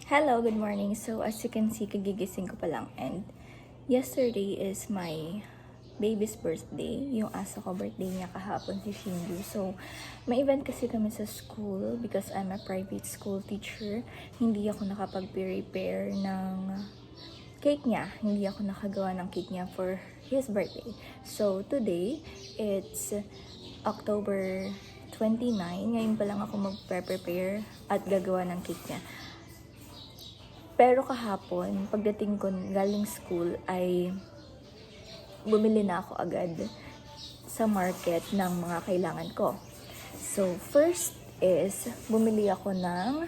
Hello, good morning. So, as you can see, kagigising ko pa lang. And yesterday is my baby's birthday. Yung aso ko, birthday niya kahapon, si Shinju. So, may event kasi kami sa school because I'm a private school teacher. Hindi ako nakapag-prepare ng cake niya. Hindi ako nakagawa ng cake niya for his birthday. So, today, it's October 29. Ngayon pa lang ako mag-prepare at gagawa ng cake niya. Pero kahapon, pagdating ko galing school ay bumili na ako agad sa market ng mga kailangan ko. So, first is bumili ako ng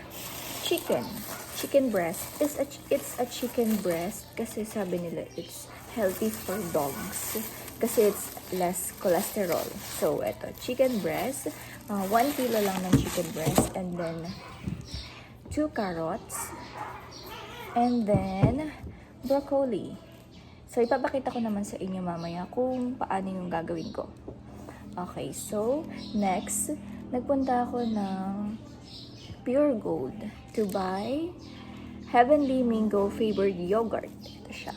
chicken. Chicken breast. It's a chicken breast kasi sabi nila it's healthy for dogs kasi it's less cholesterol. So, eto, chicken breast. 1 kilo lang ng chicken breast and then 2 carrots. And then, broccoli. So, ipapakita ko naman sa inyo mamaya kung paano yung gagawin ko. Okay, so, next, nagpunta ako ng Pure Gold to buy Heavenly Mango Flavored Yogurt. Ito siya.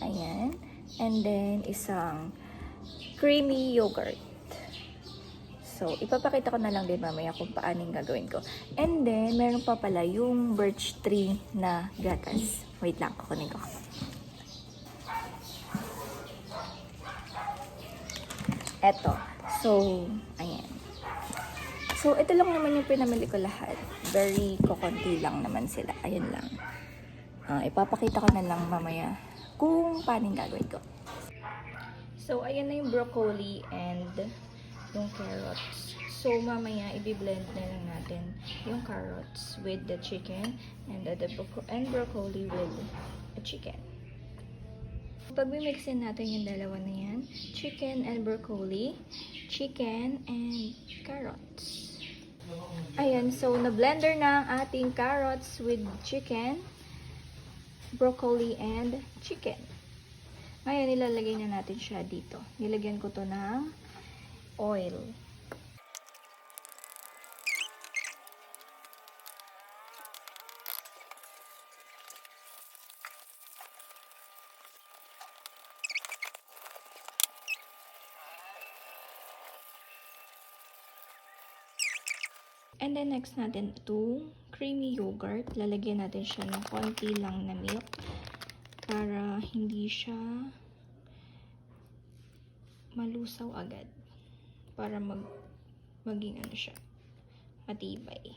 Ayan. And then, isang creamy yogurt. So, ipapakita ko na lang din mamaya kung paano yung gagawin ko. And then, meron pa pala yung birch tree na gatas. Wait lang, kukunin ko. Eto. So, ayan. So, ito lang naman yung pinamili ko lahat. Very kukunti lang naman sila. Ayan lang. Ipapakita ko na lang mamaya kung paano yung gagawin ko. So, ayan na yung broccoli and yung carrots. So, mamaya, i-blend na lang natin yung carrots with the chicken and broccoli with the chicken. Pag-mixin natin yung dalawa na yan, chicken and broccoli, chicken and carrots. Ayan, so, na-blender na ang ating carrots with chicken, broccoli, and chicken. Ngayon, ilalagay na natin siya dito. Nilagyan ko to ng oil. And then next natin itong creamy yogurt. Lalagyan natin siya ng konti lang na milk para hindi siya malusaw agad. Para maging ano siya, matibay.